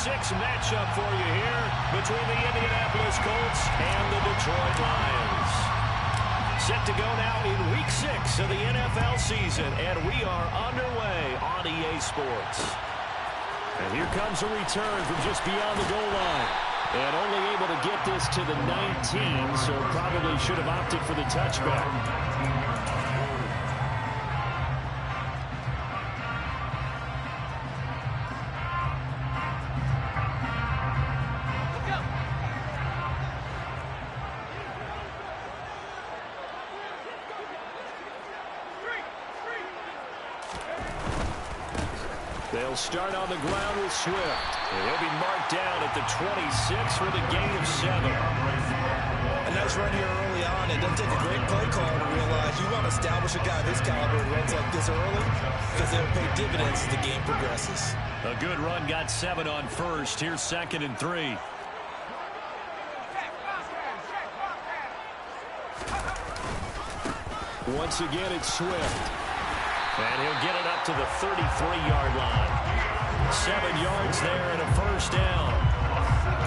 matchup for you here between the Indianapolis Colts and the Detroit Lions. Set to go now in Week 6 of the NFL season, and we are underway on EA Sports. And here comes a return from just beyond the goal line. And only able to get this to the 19, so probably should have opted for the touchback. They'll start on the ground with Swift. And he'll be marked down at the 26 for the gain of 7. A nice run here early on. It doesn't take a great play call to realize you want to establish a guy this caliber who runs like this early because they'll pay dividends as the game progresses. A good run got 7 on first. Here's 2nd and 3. Once again, it's Swift. And he'll get it up to the 33-yard line. 7 yards there and a first down.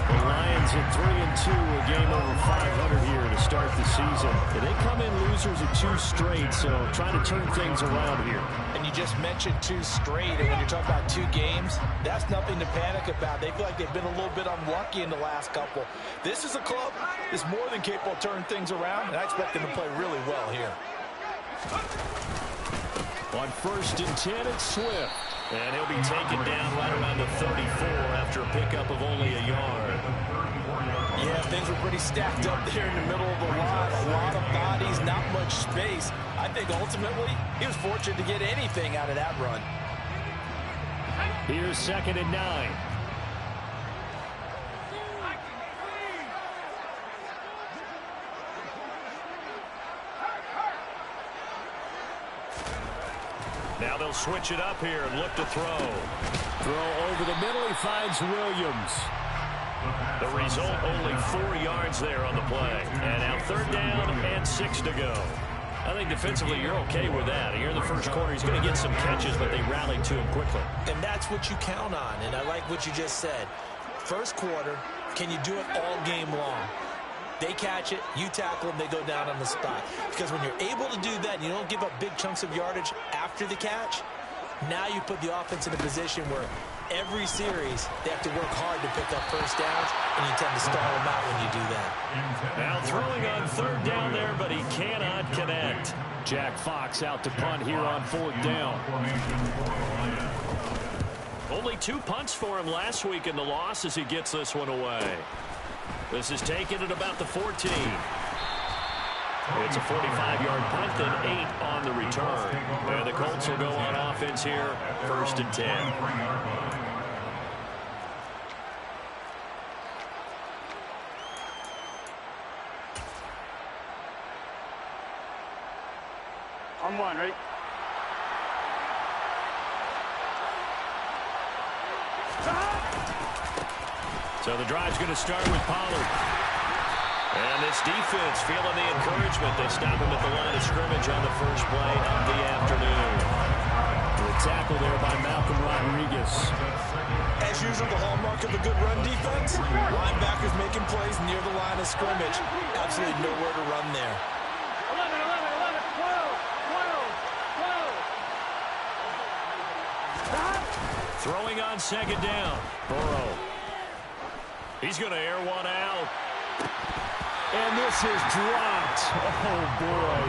The Lions at 3-2, a game over 500 here to start the season. And they come in losers of 2 straight, so trying to turn things around here. And you just mentioned 2 straight, and when you're talking about 2 games, that's nothing to panic about. They feel like they've been a little bit unlucky in the last couple. This is a club that's more than capable of turning things around, and I expect them to play really well here. On 1st and 10, it's Swift. And he'll be taken down right around the 34 after a pickup of only a yard. Yeah, things were pretty stacked up there in the middle of the line. A lot of bodies, not much space. I think ultimately he was fortunate to get anything out of that run. Here's 2nd and 9. Now they'll switch it up here and look to throw. Throw over the middle. He finds Williams. The result, only 4 yards there on the play. And now 3rd down and 6 to go. I think defensively you're okay with that. Here in the first quarter, he's going to get some catches, but they rallied to him quickly. And that's what you count on, and I like what you just said. First quarter, can you do it all game long? They catch it, you tackle them, they go down on the spot. Because when you're able to do that and you don't give up big chunks of yardage after the catch, now you put the offense in a position where every series they have to work hard to pick up first downs, and you tend to stall them out when you do that. Now throwing on 3rd down there, but he cannot connect. Jack Fox out to punt here on 4th down. Only 2 punts for him last week in the loss as he gets this one away. This is taken at about the 14. It's a 45-yard punt, then 8 on the return. And the Colts will go on offense here, 1st and 10. On 1, right? So the drive's going to start with Pollard. And this defense feeling the encouragement. They stop him at the line of scrimmage on the first play of the afternoon. The tackle there by Malcolm Rodriguez. As usual, the hallmark of a good run defense, linebackers making plays near the line of scrimmage. Absolutely nowhere to run there. 12. Throwing on 2nd down. Burrow. He's going to air one out. And this is dropped. Oh, boy.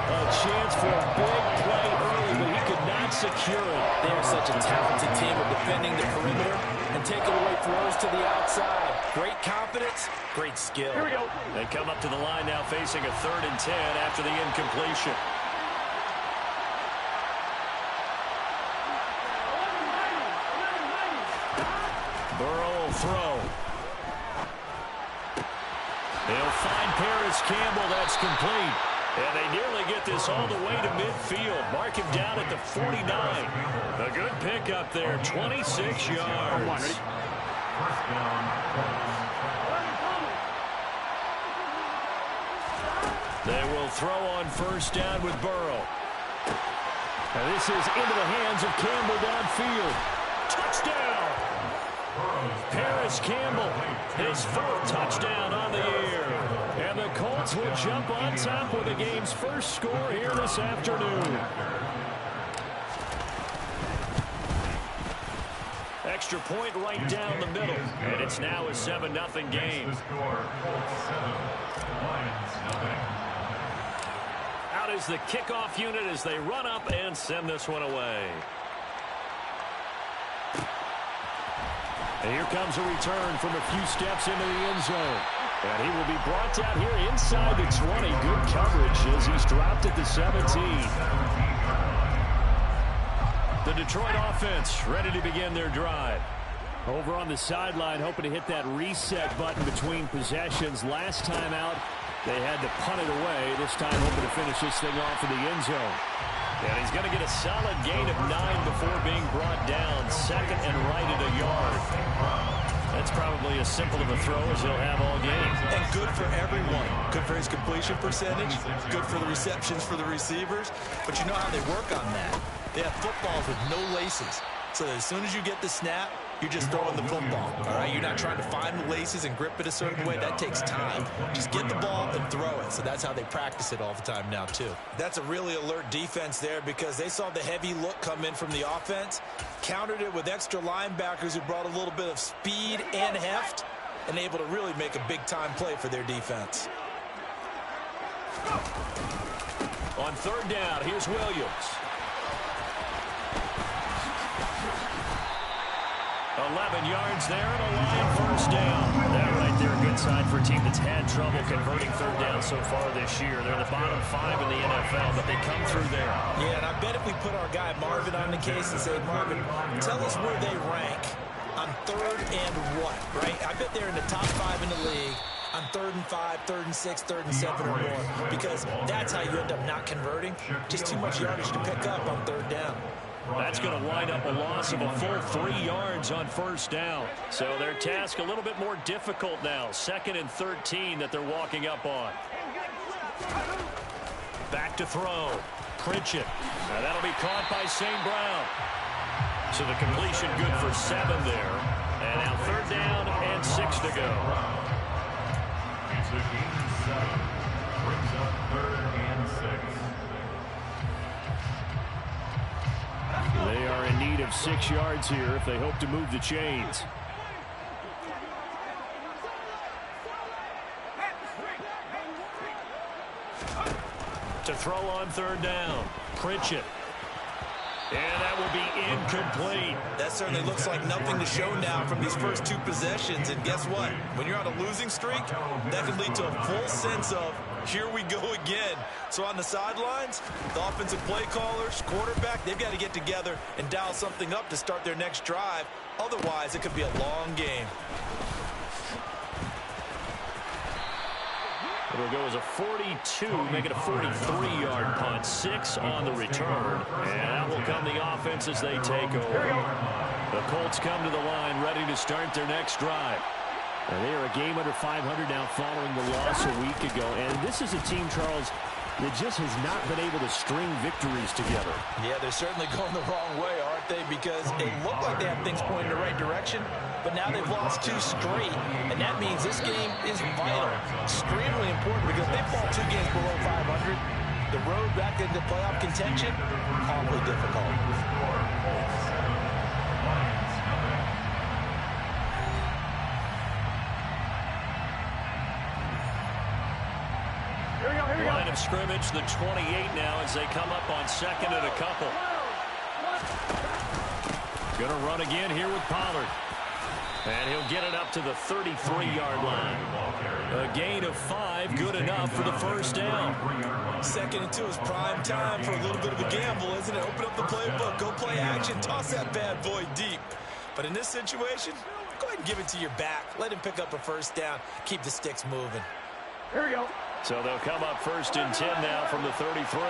A chance for a big play early, but he could not secure it. They are such a talented team of defending the perimeter and taking away throws to the outside. Great confidence, great skill. Here we go. They come up to the line now facing a 3rd and 10 after the incompletion. Burrow will throw. He'll find Paris Campbell. That's complete. And they nearly get this all the way to midfield. Mark him down at the 49. A good pickup there, 26 yards. They will throw on 1st down with Burrow. And this is into the hands of Campbell downfield. Touchdown! Paris Campbell, his 4th touchdown on the year. And the Colts will jump on top with the game's first score here this afternoon. Extra point right down the middle. And it's now a 7-0 game. Out is the kickoff unit as they run up and send this one away. And here comes a return from a few steps into the end zone. And he will be brought down here inside the 20. Good coverage as he's dropped at the 17. The Detroit offense ready to begin their drive. Over on the sideline, hoping to hit that reset button between possessions. Last time out, they had to punt it away. This time hoping to finish this thing off in the end zone. And he's going to get a solid gain of 9 before being brought down. Second and right at a yard. That's probably as simple of a throw as he'll have all game. And good for everyone. Good for his completion percentage. Good for the receptions for the receivers. But you know how they work on that. They have footballs with no laces. So as soon as you get the snap, you're just throwing the football, all right? You're not trying to find the laces and grip it a certain way. That takes time. Just get the ball and throw it. So that's how they practice it all the time now, too. That's a really alert defense there because they saw the heavy look come in from the offense, countered it with extra linebackers who brought a little bit of speed and heft, and able to really make a big-time play for their defense. On 3rd down, here's Williams. 11 yards there and a line first down. That right there, a good sign for a team that's had trouble converting 3rd down so far this year. They're the bottom 5 in the NFL, but they come through there. Yeah, and I bet if we put our guy Marvin on the case and say, Marvin, tell us where they rank on 3rd and what, right? I bet they're in the top 5 in the league on 3rd and 5, 3rd and 6, 3rd and 7 or more, because that's how you end up not converting. Just too much yardage to pick up on 3rd down. That's going to wind up a loss of a full 3 yards on 1st down. So their task a little bit more difficult now. 2nd and 13 that they're walking up on. Back to throw. Pritchett. Now that'll be caught by St. Brown. So the completion good for 7 there. And now 3rd down and 6 to go. Brings up 3rd and 6. They are in need of 6 yards here if they hope to move the chains. To throw on 3rd down. Pritchett. And that will be incomplete. That certainly looks like nothing to show now from these first 2 possessions. And guess what? When you're on a losing streak, that can lead to a full sense of, here we go again. So on the sidelines, the offensive play callers, quarterback, they've got to get together and dial something up to start their next drive. Otherwise, it could be a long game. It'll go as a 42, make it a 43-yard punt. 6 on the return. And that will come the offense as they take over. The Colts come to the line ready to start their next drive. And they are a game under 500 now following the loss a week ago. And this is a team, Charles, that just has not been able to string victories together. Yeah, they're certainly going the wrong way, aren't they? Because they look like they have things pointing in the right direction, but now they've lost 2 straight. And that means this game is vital, extremely important, because they fall 2 games below 500. The road back into playoff contention, awfully difficult. Line of scrimmage, the 28 now as they come up on 2nd and a couple. Going to run again here with Pollard. And he'll get it up to the 33-yard line. A gain of 5, good enough for the 1st down. 2nd and 2 is prime time for a little bit of a gamble, isn't it? Open up the playbook, go play action, toss that bad boy deep. But in this situation, go ahead and give it to your back. Let him pick up a 1st down, keep the sticks moving. Here we go. So they'll come up 1st and 10 now from the 33.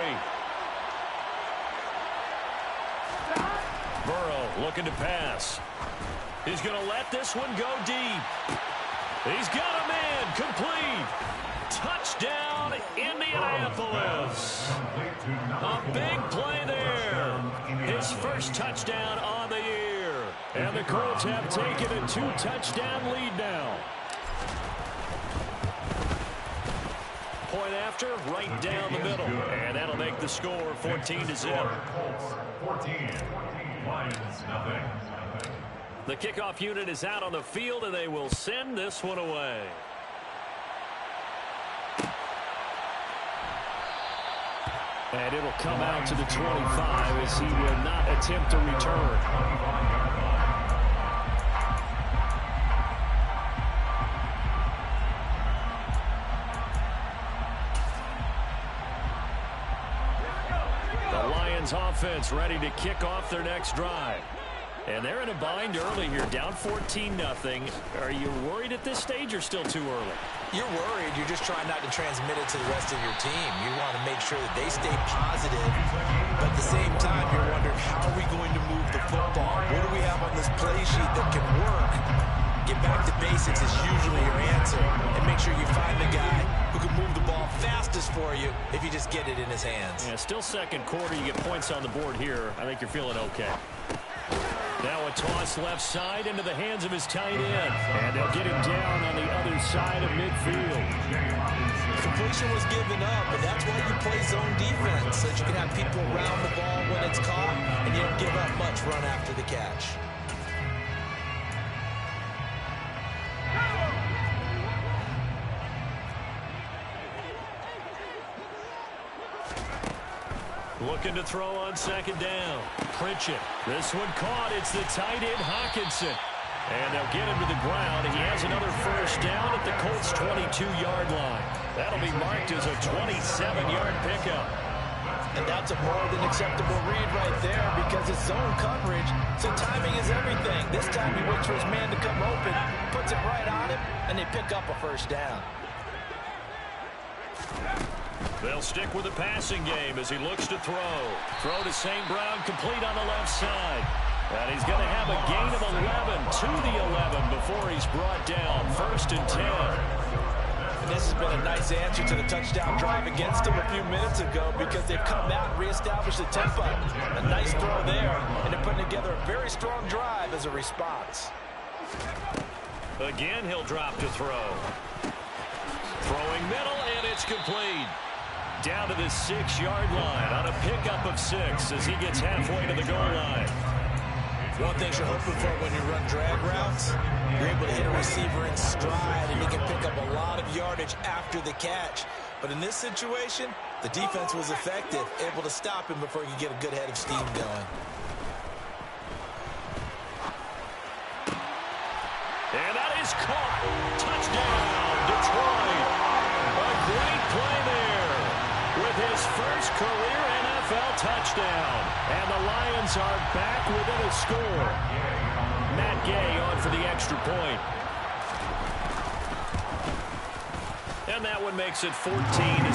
Burrow looking to pass. He's going to let this one go deep. He's got a man complete. Touchdown, Indianapolis. A big play there. His first touchdown on the year. And the Colts have taken a 2-touchdown lead now. Point after, right down the middle. And that'll make the score 14-0. 14, Lions nothing. The kickoff unit is out on the field, and they will send this one away. And it'll come out to the 25 as he will not attempt to return. The Lions offense ready to kick off their next drive. And they're in a bind early here, down 14-0. Are you worried at this stage or still too early? You're worried. You're just trying not to transmit it to the rest of your team. You want to make sure that they stay positive, but at the same time, you're wondering, how are we going to move the football? What do we have on this play sheet that can work? Get back to basics is usually your answer, and make sure you find the guy who can move the ball fastest for you if you just get it in his hands. Yeah, still second quarter. You get points on the board here. I think you're feeling okay. Now a toss left side into the hands of his tight end. And they'll get him down on the other side of midfield. Completion was given up, but that's why you play zone defense, so that you can have people around the ball when it's caught, and you don't give up much run after the catch. Looking to throw on second down. Pritchett. This one caught. It's the tight end, Hawkinson. And they'll get him to the ground. He has another first down at the Colts' 22-yard line. That'll be marked as a 27-yard pickup. And that's a more than acceptable read right there because it's zone coverage, so timing is everything. This time he waits for his man to come open, puts it right on him, and they pick up a first down. They'll stick with the passing game as he looks to throw. Throw to St. Brown, complete on the left side. And he's going to have a gain of 11 to the 11 before he's brought down. 1st and 10. And this has been a nice answer to the touchdown drive against him a few minutes ago because they've come out and reestablished the tempo. A nice throw there, and they're putting together a very strong drive as a response. Again, he'll drop to throw. Throwing middle, and it's complete. Down to the 6-yard line on a pickup of 6 as he gets halfway to the goal line. One thing you're hoping for when you run drag routes, you're able to hit a receiver in stride, and he can pick up a lot of yardage after the catch. But in this situation, the defense was effective, able to stop him before he could get a good head of steam going. And that is caught. Touchdown, Detroit. A great play there with his first career NFL touchdown. And the Lions are back within a score. Matt Gay on for the extra point. And that one makes it 14-7. Makes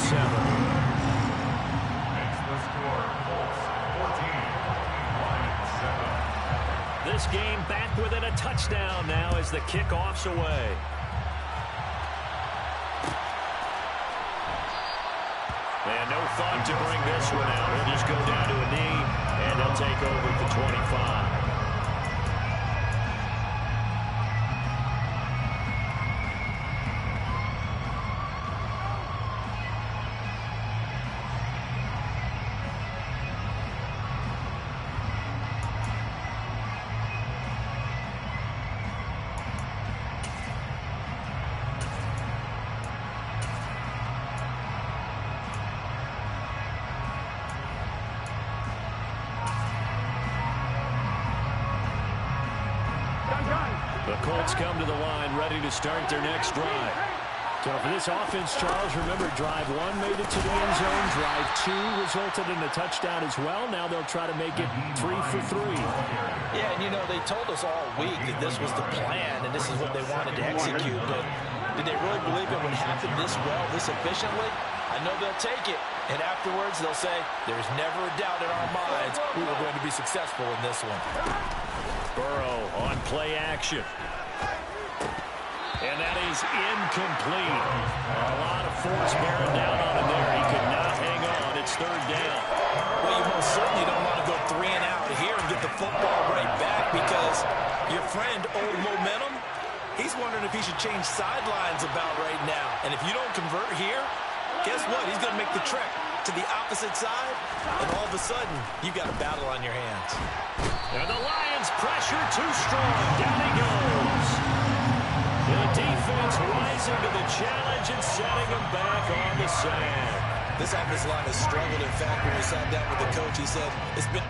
the score, Colts 14, Lions 7. This game back within a touchdown now as the kickoff's away. And no thought to bring this one out. He'll just go down to a knee, and he'll take over at the 25. The Colts come to the line ready to start their next drive. So for this offense, Charles, remember drive 1 made it to the end zone. Drive 2 resulted in a touchdown as well. Now they'll try to make it 3 for 3. Yeah, and you know, they told us all week that this was the plan and this is what they wanted to execute. But did they really believe it would happen this well, this efficiently? I know they'll take it. And afterwards, they'll say, there's never a doubt in our minds we were going to be successful in this one. Burrow on play action. And that is incomplete. A lot of force bearing down on him there. He could not hang on. It's 3rd down. Well, you most certainly don't want to go 3 and out here and get the football right back, because your friend, Old Momentum, he's wondering if he should change sidelines about right now. And if you don't convert here, guess what? He's going to make the trek to the opposite side, and all of a sudden, you've got a battle on your hands. And the Lions pressure too strong. Down he goes. The defense rising to the challenge and setting him back on the sand. This offensive line has struggled. In fact, when we sat down with the coach, he said it's been...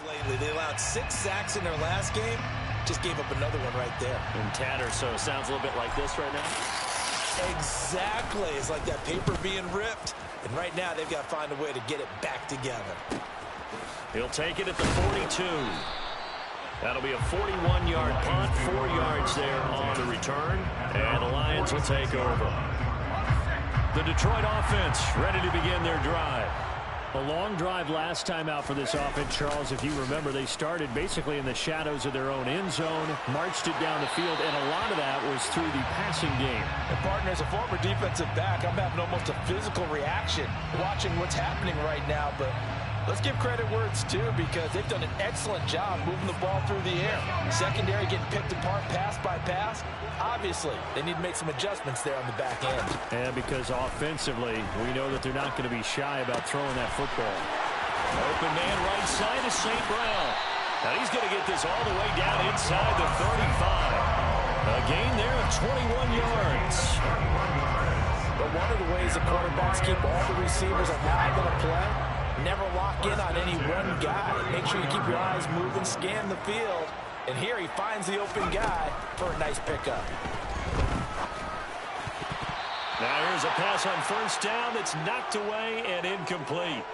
Lately, they allowed 6 sacks in their last game. Just gave up another one right there. And tattered, so it sounds a little bit like this right now. Exactly. It's like that paper being ripped. And right now, they've got to find a way to get it back together. He'll take it at the 42. That'll be a 41-yard punt, 4 yards there on the return. And the Lions will take over. The Detroit offense ready to begin their drive. A long drive last time out for this offense, Charles. If you remember, they started basically in the shadows of their own end zone, marched it down the field, and a lot of that was through the passing game. And, partner, as a former defensive back, I'm having almost a physical reaction watching what's happening right now. But let's give credit where it's due, because they've done an excellent job moving the ball through the air. Secondary getting picked apart pass by pass. Obviously, they need to make some adjustments there on the back end. And because offensively, we know that they're not going to be shy about throwing that football. Open man right side is St. Brown. Now he's going to get this all the way down inside the 35. A gain there of 21 yards. But one of the ways the quarterbacks keep all the receivers alive in a play, never lock in on any one guy. Make sure you keep your eyes moving, scan the field. And here he finds the open guy for a nice pickup. Now here's a pass on first down that's knocked away and incomplete.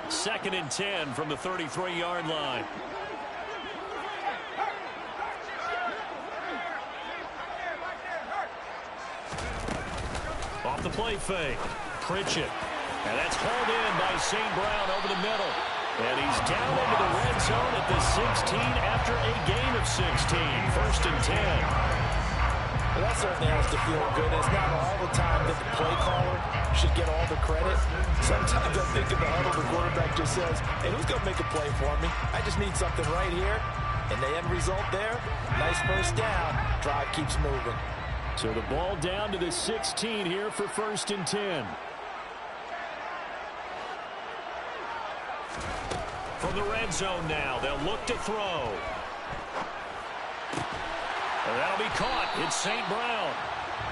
Second and 10 from the 33-yard line. Off the play fake. Pritchett. And that's hauled in by St. Brown over the middle. And he's down into the red zone at the 16 after a gain of 16. First and 10. Well, that certainly has to feel good. It's not all the time that the play caller should get all the credit. Sometimes I think in the huddle, the quarterback just says, hey, who's going to make a play for me? I just need something right here. And the end result there, nice first down. Drive keeps moving. So the ball down to the 16 here for first and 10. From the red zone now, they'll look to throw. And that'll be caught. It's St. Brown.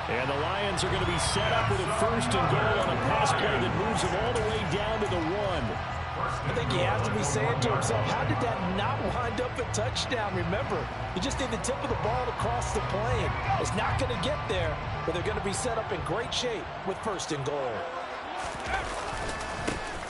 And the Lions are going to be set up with a first and goal on a pass play that moves them all the way down to the 1. I think he has to be saying to himself, how did that not wind up a touchdown? Remember, you just need the tip of the ball to cross the plane. It's not going to get there, but they're going to be set up in great shape with first and goal.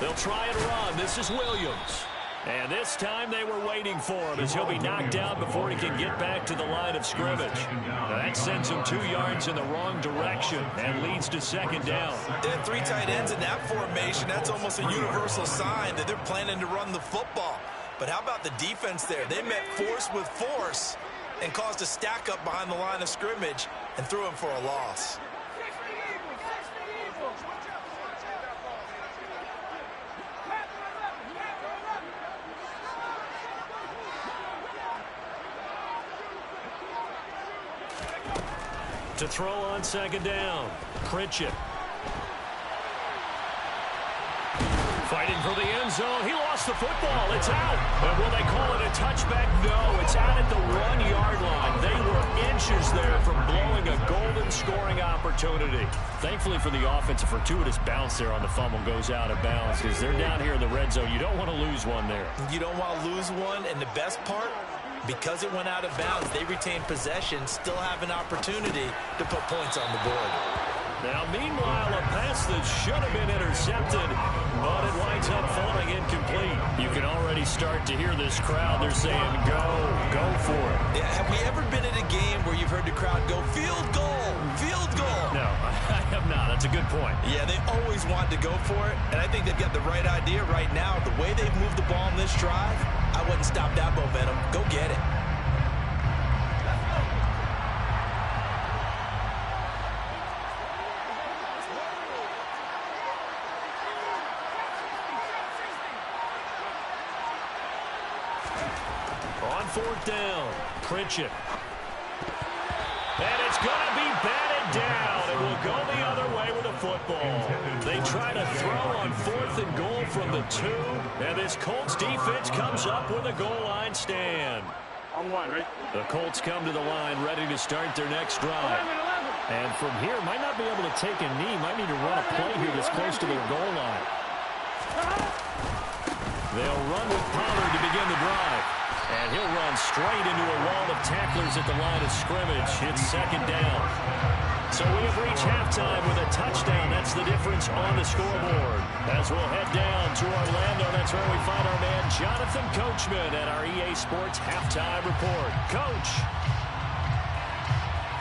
They'll try and run. This is Williams. And this time they were waiting for him as he'll be knocked down before he can get back to the line of scrimmage. Now that sends him 2 yards in the wrong direction and leads to second down. They had 3 tight ends in that formation. That's almost a universal sign that they're planning to run the football. But how about the defense there? They met force with force, and caused a stack up behind the line of scrimmage and threw him for a loss. To throw on second down, Pritchett. Fighting for the end zone. He lost the football. It's out. And will they call it a touchback? No, it's out at the 1-yard line. They were inches there from blowing a golden scoring opportunity. Thankfully for the offense, a fortuitous bounce there on the fumble goes out of bounds because they're down here in the red zone. You don't want to lose one there. You don't want to lose one, and the best part, because it went out of bounds, they retain possession, still have an opportunity to put points on the board. Now, meanwhile, a pass that should have been intercepted, but it winds up falling incomplete. You can already start to hear this crowd. They're saying, go for it. Yeah, have we ever been at a game where you've heard the crowd go, field goal, field goal? No, I have not. That's a good point. Yeah, they always wanted to go for it, and I think they've got the right idea right now. The way they've moved the ball in this drive, I wouldn't stop that momentum. Go get it. On fourth down, Pritchett. And it's going to be batted down. It will go the other way with the football. They try to throw on fourth and goal from the 2, and this Colts defense comes up with a goal line stand. On one, right? The Colts come to the line ready to start their next drive. And from here, might not be able to take a knee, might need to run a play here this close to their goal line. They'll run with Palmer to begin the drive. And he'll run straight into a wall of tacklers at the line of scrimmage. It's second down. So we have reached halftime with a touchdown. That's the difference on the scoreboard. As we'll head down to Orlando, that's where we find our man Jonathan Coachman at our EA Sports Halftime Report. Coach.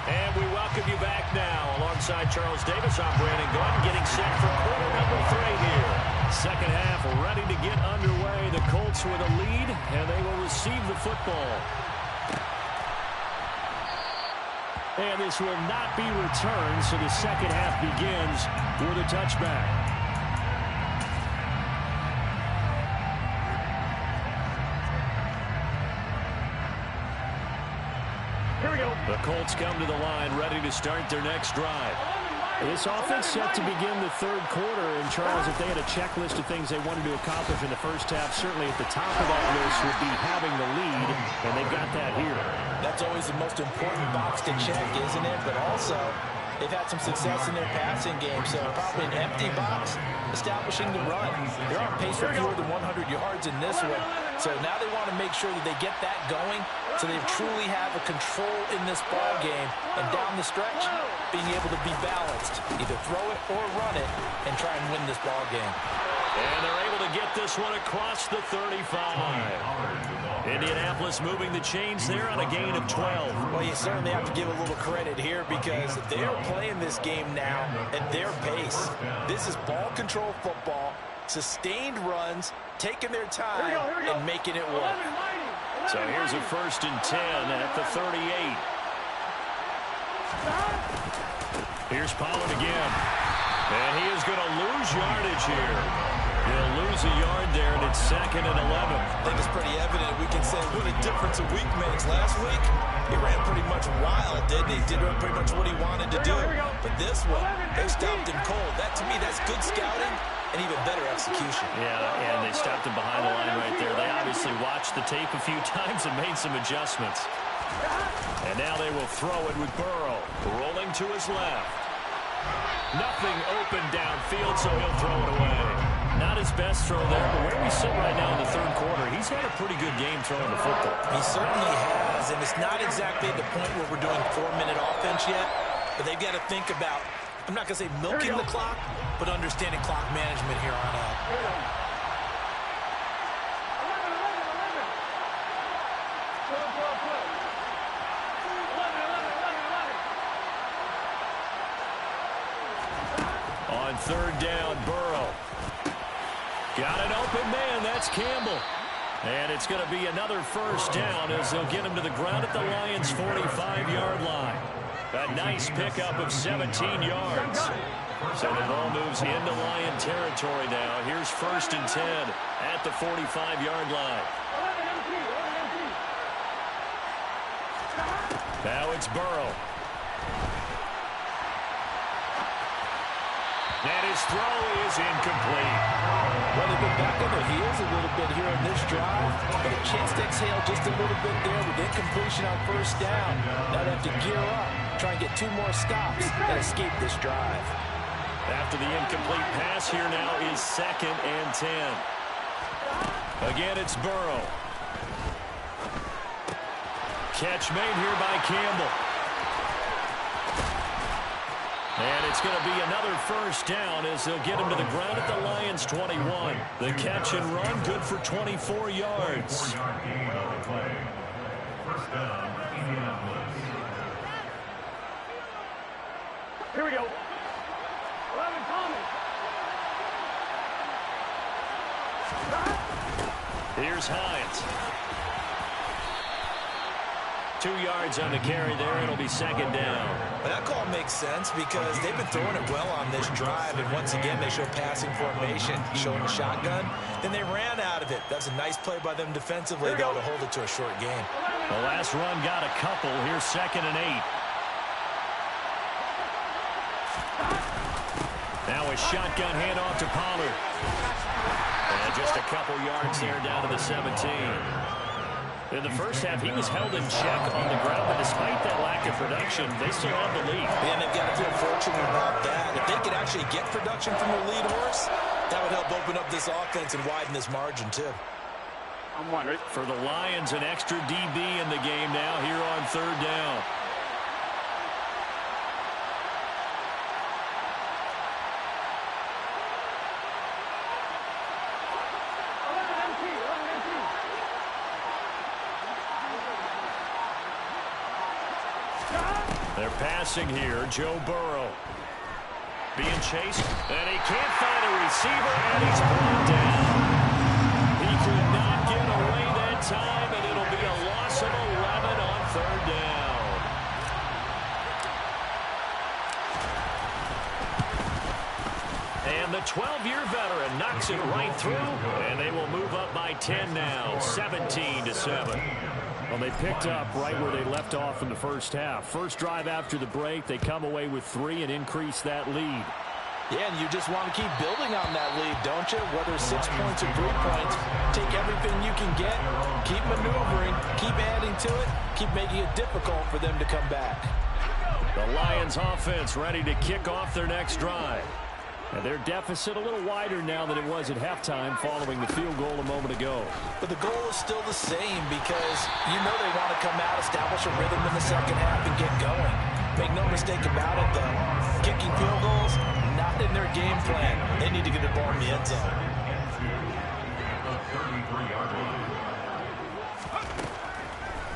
And we welcome you back now. Alongside Charles Davis, I'm Brandon Glenn, getting set for quarter number 3 here. Second half ready to get underway. The Colts with a lead, and they will receive the football. And this will not be returned, so the second half begins with a touchback. Here we go. The Colts come to the line, ready to start their next drive. This offense set to begin the third quarter, and Charles, if they had a checklist of things they wanted to accomplish in the first half, certainly at the top of that list would be having the lead, and they've got that here. That's always the most important box to check, isn't it? But also, they've had some success in their passing game, so probably an empty box, establishing the run. They're on pace for fewer than 100 yards in this one, so now they want to make sure that they get that going, so they truly have a control in this ball game, and down the stretch, being able to be balanced, either throw it or run it, and try and win this ball game. And they're able to get this one across the 35. Indianapolis moving the chains there on a gain of 12. Well, you certainly have to give a little credit here because they're playing this game now at their pace. This is ball control football, sustained runs, taking their time, and making it work. So here's a 1st and 10 at the 38. Here's Pollard again. And he is going to lose yardage here. He'll lose a yard there, and it's 2nd and 11. I think it's pretty evident. We can say what a difference a week makes. Last week, he ran pretty much wild, didn't he? Did pretty much what he wanted to do. But this one, they stopped him cold. That, to me, that's good scouting and even better execution. Yeah, and they stopped him behind the line right there. They obviously watched the tape a few times and made some adjustments. And now they will throw it with Burrow. Rolling to his left. Nothing open downfield, so he'll throw it away. Not his best throw there, but where we sit right now in the third quarter, he's had a pretty good game throwing the football. He certainly has, and it's not exactly the point where we're doing 4-minute offense yet, but they've got to think about, I'm not going to say milking the clock, but understanding clock management here on out. On third down, Burrow. Got an open man. That's Campbell. And it's going to be another first down as they'll get him to the ground at the Lions' 45-yard line. A nice pickup of 17 yards. So the ball moves into Lion territory now. Here's 1st and 10 at the 45-yard line. Now it's Burrow. And his throw is incomplete. Well, they've been back on their heels a little bit here on this drive, but a chance to exhale just a little bit there with incompletion on 1st down. Now they have to gear up, try and get 2 more stops and escape this drive. After the incomplete pass, here now is 2nd and 10. Again, it's Burrow. Catch made here by Campbell. And it's going to be another first down as they'll get him to the ground at the Lions' 21. The catch and run, good for 24 yards. 4-yard gain on the play. First down, Indianapolis. Here we go. 11 Thomas. Here's Hines. 2 yards on the carry there. It'll be 2nd down. But that call makes sense because they've been throwing it well on this drive, and once again they show passing formation, showing the shotgun. Then they ran out of it. That's a nice play by them defensively, though, to hold it to a short game. The last run got a couple. Here's 2nd and 8. Now a shotgun handoff to Pollard. And just a couple yards there down to the 17. In the first half, he was held in check on the ground, but despite that lack of production, they still have the lead. And they've got to feel fortunate about that. If they could actually get production from their lead horse, that would help open up this offense and widen this margin, too. I'm one, right? For the Lions, an extra DB in the game now here on 3rd down. They're passing here. Joe Burrow being chased, and he can't find a receiver, and he's brought down. He could not get away that time, and it'll be a loss of 11 on 3rd down. And the 12-year veteran knocks it right through, and they will move up by 10 now, 17-7. Well, they picked up right where they left off in the first half. First drive after the break, they come away with 3 and increase that lead. Yeah, and you just want to keep building on that lead, don't you? Whether 6 points or 3 points, take everything you can get, keep maneuvering, keep adding to it, keep making it difficult for them to come back. The Lions offense ready to kick off their next drive. And their deficit a little wider now than it was at halftime following the field goal a moment ago. But the goal is still the same because you know they want to come out, establish a rhythm in the second half, and get going. Make no mistake about it, though. Kicking field goals, not in their game plan. They need to get the ball in the end zone.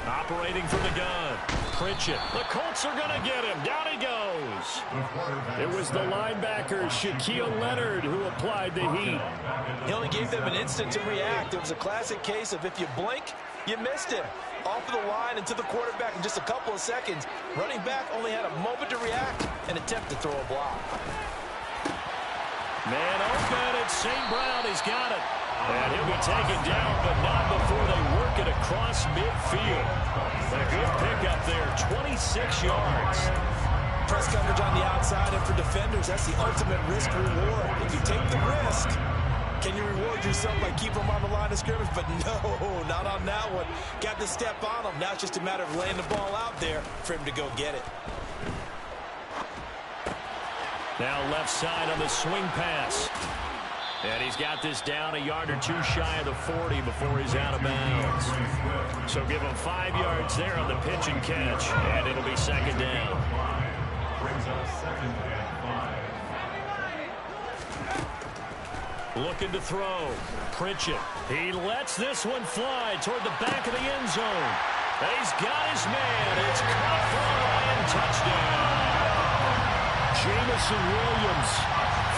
Operating from the gun. Pritchett. The Colts are going to get him. Down he goes. It was the linebacker, Shaquille Leonard, who applied the heat. He only gave them an instant to react. It was a classic case of if you blink, you missed him. Off of the line and to the quarterback in just a couple of seconds. Running back only had a moment to react and attempt to throw a block. Man open, it's St. Brown. He's got it. And he'll be taken down, but not before they work it across midfield. A good pickup there, 26 yards. Press coverage on the outside, and for defenders, that's the ultimate risk-reward. If you take the risk, can you reward yourself by keeping them on the line of scrimmage? But no, not on that one. Got to step on him. Now it's just a matter of laying the ball out there for him to go get it. Now left side on the swing pass. And he's got this down a yard or 2 shy of the 40 before he's out of bounds. So give him 5 yards there on the pitch and catch, and it'll be 2nd down. Brings up 2nd and 5. Looking to throw. Pritchett. He lets this one fly toward the back of the end zone. He's got his man. It's caught for a Lion touchdown. Jamison Williams,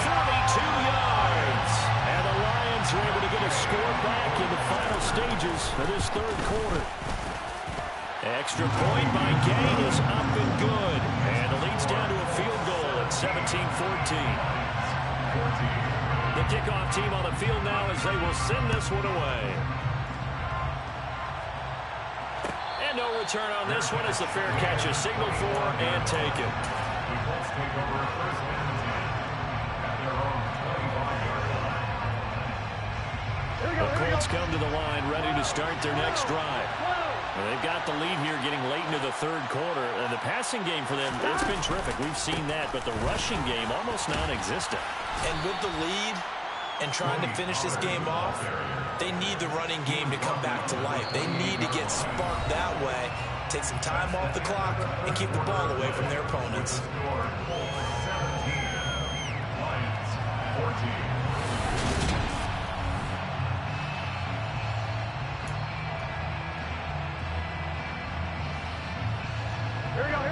42 yards. And the Lions are able to get a score are back in the final stages of this third quarter. Extra point by Gain is up and good. And the lead's down to a field goal at 17-14. The kickoff team on the field now as they will send this one away. And no return on this one as the fair catch is signaled for and taken. The Colts come to the line ready to start their next drive. Well, they've got the lead here getting late into the third quarter. And the passing game for them, it's been terrific. We've seen that, but the rushing game almost non-existent. And with the lead and trying to finish this game off, they need the running game to come back to life. They need to get sparked that way, take some time off the clock, and keep the ball away from their opponents.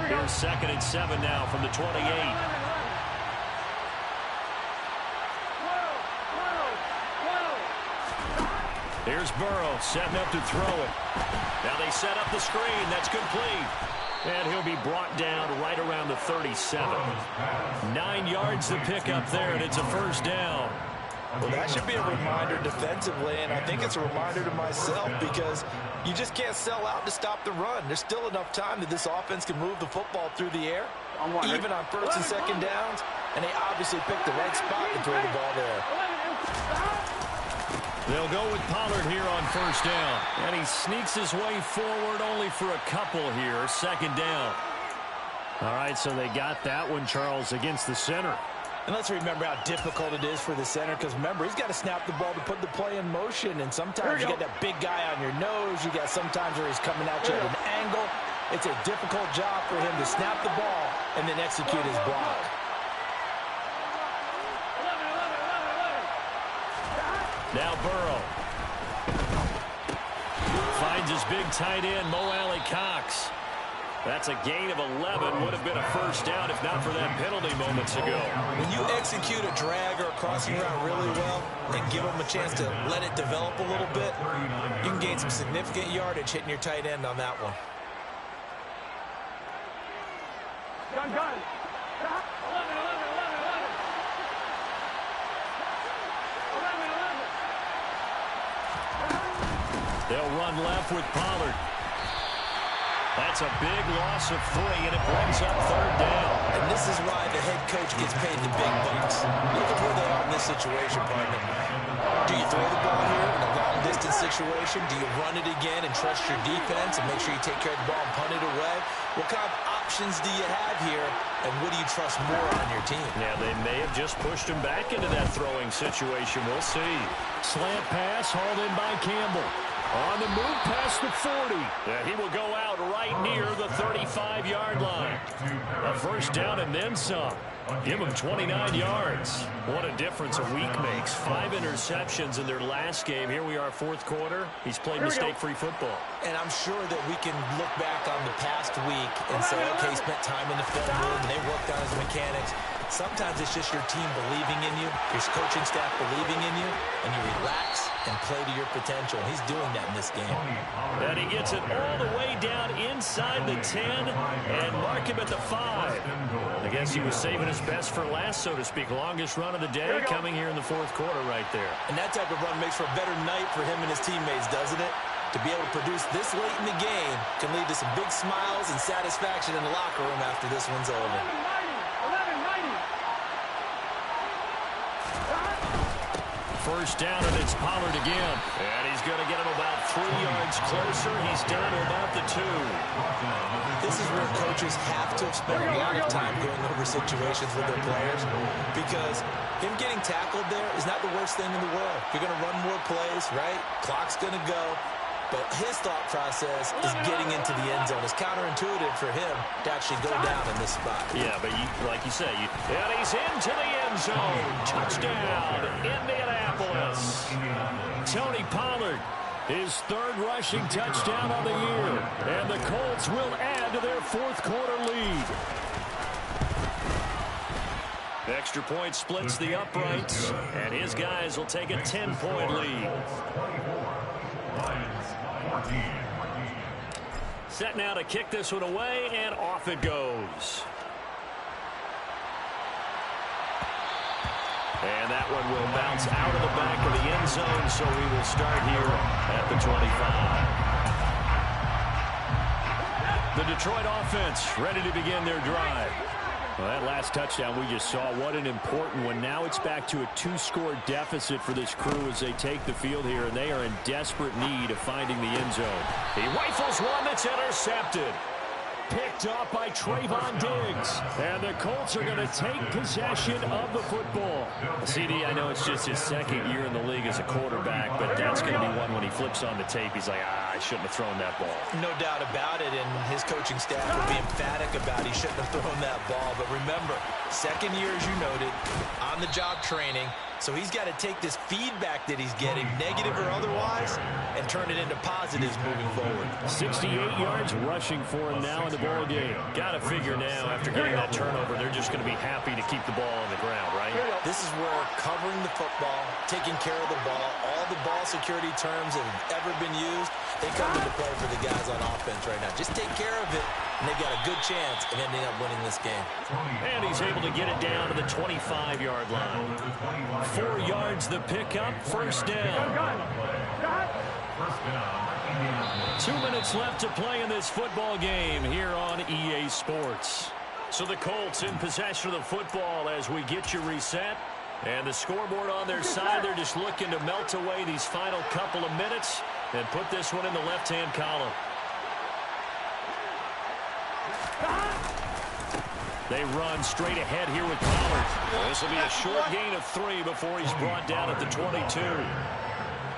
Here's 2nd and 7 now from the 28. Here's Burrow setting up to throw it. Now they set up the screen. That's complete. And he'll be brought down right around the 37. 9 yards to pick up there, and it's a first down. Well, that should be a reminder defensively, and I think it's a reminder to myself because you just can't sell out to stop the run. There's still enough time that this offense can move the football through the air, even on 1st and 2nd downs, and they obviously picked the right spot to throw the ball there. They'll go with Pollard here on first down, and he sneaks his way forward only for a couple here, 2nd down. All right, so they got that one, Charles, against the center. And let's remember how difficult it is for the center because, remember, he's got to snap the ball to put the play in motion. And sometimes you get that big guy on your nose. You got sometimes where he's coming at you at an angle. It's a difficult job for him to snap the ball and then execute his block. Now Burrow. Finds his big tight end, Mo Alley-Cox. That's a gain of 11. Would have been a first down if not for that penalty moments ago. When you execute a drag or a crossing route really well and give them a chance to let it develop a little bit, you can gain some significant yardage hitting your tight end on that one. Gun. They'll run left with Pollard. That's a big loss of 3, and it brings up 3rd down. And this is why the head coach gets paid the big bucks. Look at where they are in this situation, partner. Do you throw the ball here in a long-distance situation? Do you run it again and trust your defense and make sure you take care of the ball and punt it away? What kind of options do you have here, and what do you trust more on your team? Yeah, they may have just pushed him back into that throwing situation. We'll see. Slant pass hauled in by Campbell. On the move past the 40. He will go out right near the 35-yard line. A first down and then some. Give him 29 yards. What a difference a week makes. 5 interceptions in their last game. Here we are, 4th quarter. He's played mistake-free football. And I'm sure that we can look back on the past week and say, okay, he spent time in the film room and they worked on his mechanics. Sometimes it's just your team believing in you, your coaching staff believing in you, and you relax and play to your potential. He's doing that in this game. And he gets it all the way down inside the 10 and mark him at the 5. I guess he was saving his best for last, so to speak. Longest run of the day coming here in the 4th quarter right there. And that type of run makes for a better night for him and his teammates, doesn't it? To be able to produce this late in the game can lead to some big smiles and satisfaction in the locker room after this one's over. First down, and it's Pollard again. And he's going to get him about 3 yards closer. He's down to about the 2. This is where coaches have to spend a lot of time going over situations with their players because him getting tackled there is not the worst thing in the world. You're going to run more plays, right? Clock's going to go. But his thought process is getting into the end zone. It's counterintuitive for him to actually go down in this spot. Yeah, but like you say, and he's into the end zone. Touchdown, Indianapolis. Tony Pollard, his 3rd rushing touchdown of the year. And the Colts will add to their 4th quarter lead. Extra point splits the uprights, and his guys will take a 10-point lead. Set now to kick this one away, and off it goes. And that one will bounce out of the back of the end zone, so we will start here at the 25. The Detroit offense ready to begin their drive. Well, that last touchdown we just saw, what an important one. Now it's back to a 2-score deficit for this crew as they take the field here, and they are in desperate need of finding the end zone. He rifles one that's intercepted. Picked up by Trayvon Diggs. And the Colts are going to take possession of the football. CD, I know it's just his second year in the league as a quarterback, but that's going to be one when he flips on the tape. He's like, I shouldn't have thrown that ball. No doubt about it, and his coaching staff will be emphatic about he shouldn't have thrown that ball. But remember, second year, as you noted, on-the-job training. So he's got to take this feedback that he's getting, negative or otherwise, and turn it into positives moving forward. 68 yards rushing for him now in the ball game. Got to figure now, after getting that turnover, they're just going to be happy to keep the ball on the ground, right? This is where covering the football, taking care of the ball, all the ball security terms that have ever been used, they come into play for the guys on offense right now. Just take care of it, and they've got a good chance of ending up winning this game. And he's able to get it down to the 25-yard line. 4 yards the pickup, first down. 2 minutes left to play in this football game here on EA Sports. So the Colts in possession of the football as we get you reset. And the scoreboard on their side, they're just looking to melt away these final couple of minutes and put this one in the left-hand column. They run straight ahead here with Pollard. This will be a short gain of 3 before he's brought down at the 22.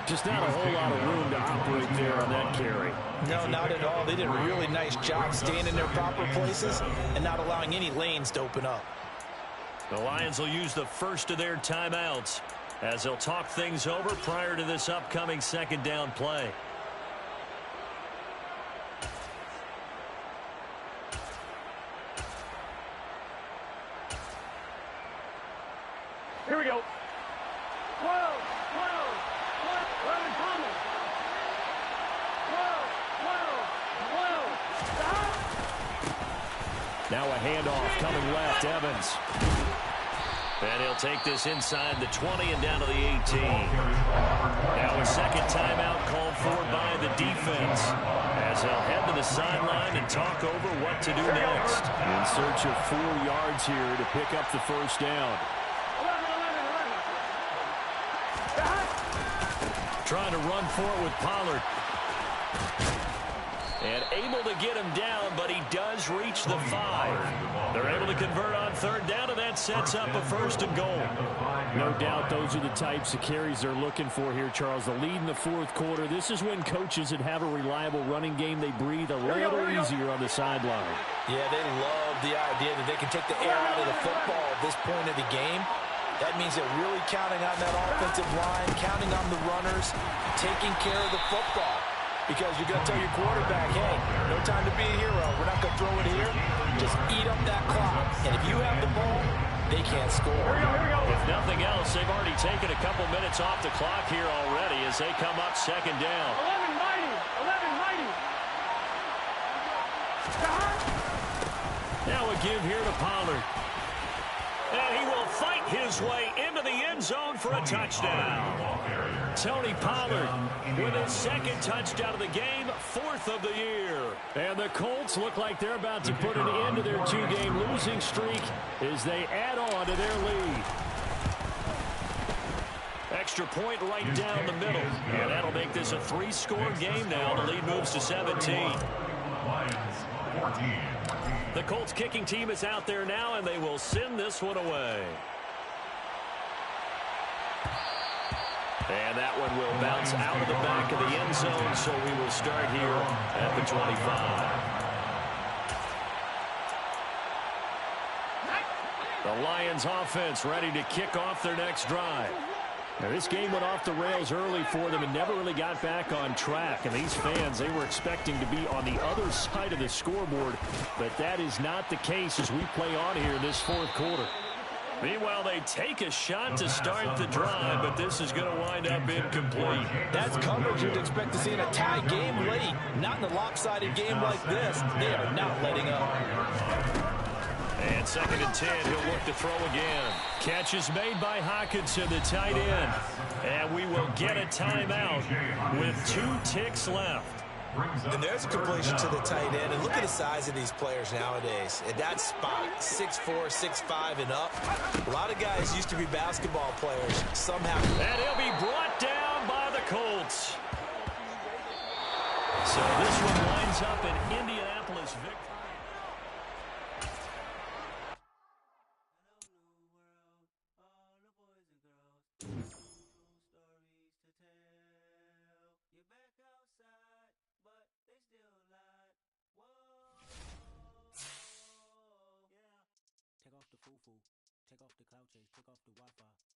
Just not a whole lot of room to operate there on that carry. No, not at all. They did a really nice job staying in their proper places and not allowing any lanes to open up. The Lions will use the first of their timeouts as they'll talk things over prior to this upcoming second down play. Here we go. 12, 11, Palmer. 12, 12, 12. Stop. Now a handoff coming left, Evans. And he'll take this inside the 20 and down to the 18. Now a second timeout called for by the defense as they'll head to the sideline and talk over what to do next. In search of 4 yards here to pick up the first down. 11. Trying to run for it with Pollard. And able to get him down, but he does reach the 5. They're able to convert on third down, and that sets up a first and goal. No doubt those are the types of carries they're looking for here, Charles. The lead in the fourth quarter. This is when coaches that have a reliable running game, they breathe a little easier on the sideline. Yeah, they love the idea that they can take the air out of the football at this point of the game. That means they're really counting on that offensive line, counting on the runners, taking care of the football. Because you're going to tell your quarterback, hey, no time to be a hero. We're not going to throw it here. Just eat up that clock. And if you have the ball, they can't score. Here we go. If nothing else, they've already taken a couple minutes off the clock here already as they come up second down. 11 mighty. Now a give here to Pollard. And he will fight his way into the end zone for a touchdown. Tony Pollard with his second touchdown of the game, 4th of the year. And the Colts look like they're about to put an end to their 2-game losing streak as they add on to their lead. Extra point right down the middle. And that'll make this a 3-score game now. The lead moves to 17. The Colts kicking team is out there now, and they will send this one away. And that one will bounce out of the back of the end zone, so we will start here at the 25. The Lions offense ready to kick off their next drive. Now, this game went off the rails early for them and never really got back on track. And these fans, they were expecting to be on the other side of the scoreboard. But that is not the case as we play on here in this fourth quarter. Meanwhile, they take a shot to start the drive, but this is going to wind up incomplete. That's coverage you'd expect to see in a tie game late. Not in a lopsided game like this. They are not letting up. And 2nd and 10, he'll look to throw again. Catch is made by Hockenson, the tight end. And we will get a timeout with 2 ticks left. And there's a completion to the tight end. And look at the size of these players nowadays. At that spot, 6'4", 6'5", and up. A lot of guys used to be basketball players. Somehow. And he'll be brought down by the Colts. So this one winds up in Indianapolis victory. Take off the foo-foo. Take off the couches. Take off the Wi-Fi.